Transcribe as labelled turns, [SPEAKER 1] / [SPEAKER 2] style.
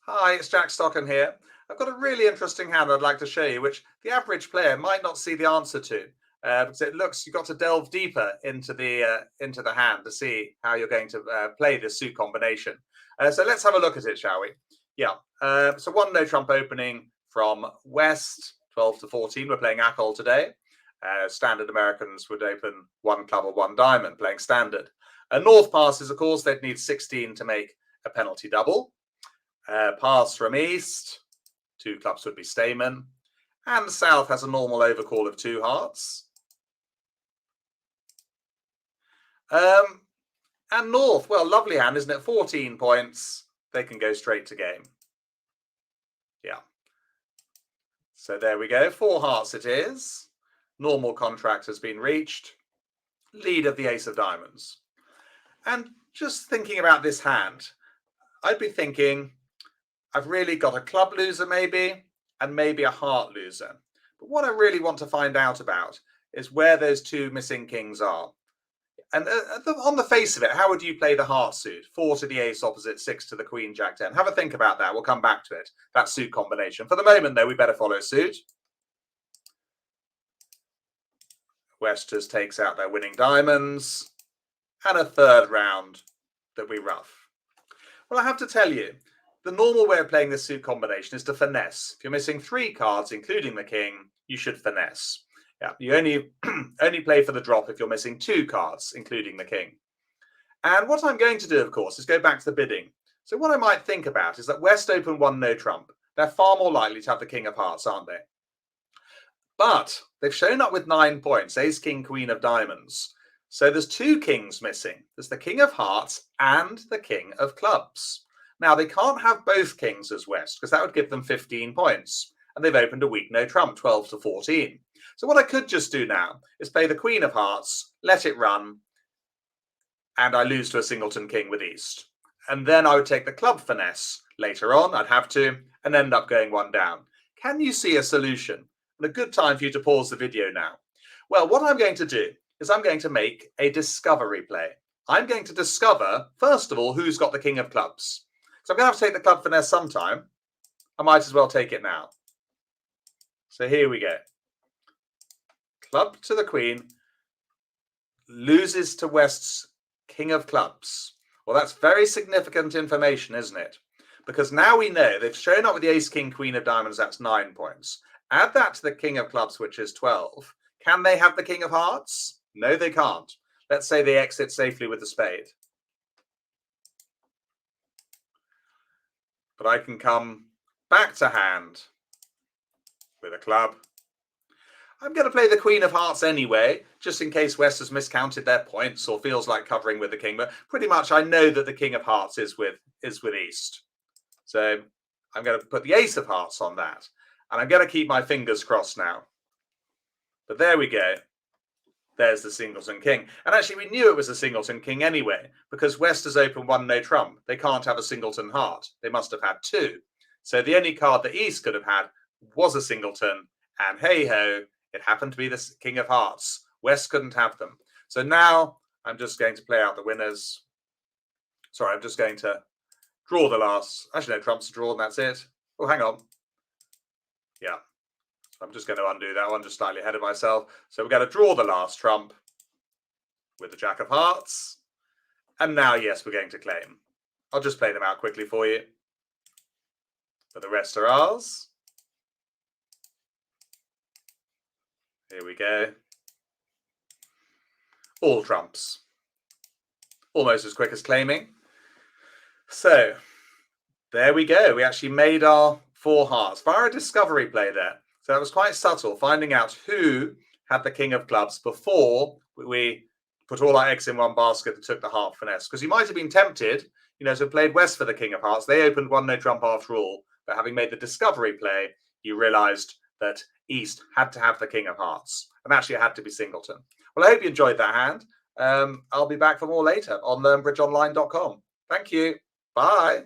[SPEAKER 1] Hi, it's Jack Stocken here. I've got a really interesting hand I'd like to show you, which the average player might not see the answer to, because it looks you've got to delve deeper into the hand to see how you're going to play this suit combination. So let's have a look at it, shall we? Yeah. So one no trump opening from West, 12 to 14. We're playing Atoll today. Standard Americans would open one club or one diamond, playing standard. North passes, of course, they'd need 16 to make a penalty double. Pass from East, two clubs would be Stamen. And South has a normal overcall of two hearts. And North, well, lovely hand, isn't it? 14 points. They can go straight to game. Yeah. So there we go. Four hearts it is. Normal contract has been reached. Lead of the ace of diamonds. And just thinking about this hand, I'd be thinking, I've really got a club loser maybe, and maybe a heart loser. But what I really want to find out about is where those two missing kings are. And on the face of it, how would you play the heart suit? 4 to the ace opposite, 6 to the queen, jack 10. Have a think about that. We'll come back to it, that suit combination. For the moment, though, we better follow suit. Westers takes out their winning diamonds. And a third round that we rough. Well, I have to tell you, the normal way of playing this suit combination is to finesse. If you're missing 3 cards, including the king, you should finesse. Yeah, you only play for the drop if you're missing 2 cards, including the king. And what I'm going to do, of course, is go back to the bidding. So what I might think about is that West open 1 no trump. They're far more likely to have the king of hearts, aren't they? But they've shown up with 9 points, ace, king, queen of diamonds. So there's 2 kings missing. There's the king of hearts and the king of clubs. Now, they can't have both kings as West, because that would give them 15 points. And they've opened a weak no trump, 12 to 14. So what I could just do now is play the queen of hearts, let it run, and I lose to a singleton king with East. And then I would take the club finesse later on, I'd have to, and end up going 1 down. Can you see a solution? And a good time for you to pause the video now. Well, what I'm going to do is I'm going to make a discovery play. I'm going to discover, first of all, who's got the king of clubs. So I'm going to have to take the club finesse sometime. I might as well take it now. So here we go. Club to the queen, loses to West's king of clubs. Well, that's very significant information, isn't it? Because now we know they've shown up with the ace, king, queen of diamonds, that's 9 points. Add that to the king of clubs, which is 12. Can they have the king of hearts? No, they can't. Let's say they exit safely with the spade. But I can come back to hand with a club. I'm going to play the queen of hearts anyway, just in case West has miscounted their points or feels like covering with the king. But pretty much I know that the king of hearts is with East. So I'm going to put the ace of hearts on that. And I'm going to keep my fingers crossed now. But there we go. There's the singleton king. And actually, we knew it was a singleton king anyway, because West has opened 1 no trump. They can't have a singleton heart. They must have had 2. So the only card that East could have had was a singleton. And hey-ho, it happened to be the king of hearts. West couldn't have them. So now I'm just going to play out the winners. Sorry, I'm just going to draw the last. Actually, no, trumps are drawn, and that's it. Oh, hang on. Yeah. I'm just going to undo that one, just slightly ahead of myself. So we're going to draw the last trump with the jack of hearts. And now, yes, we're going to claim. I'll just play them out quickly for you. But the rest are ours. Here we go. All trumps. Almost as quick as claiming. So, there we go. We actually made our 4 hearts via a discovery play there. So that was quite subtle, finding out who had the king of clubs before we put all our eggs in one basket and took the heart finesse. Because you might have been tempted, to have played West for the king of hearts. They opened 1 no trump after all. But having made the discovery play, you realised that East had to have the king of hearts. And actually it had to be singleton. Well, I hope you enjoyed that hand. I'll be back for more later on learnbridgeonline.com. Thank you. Bye.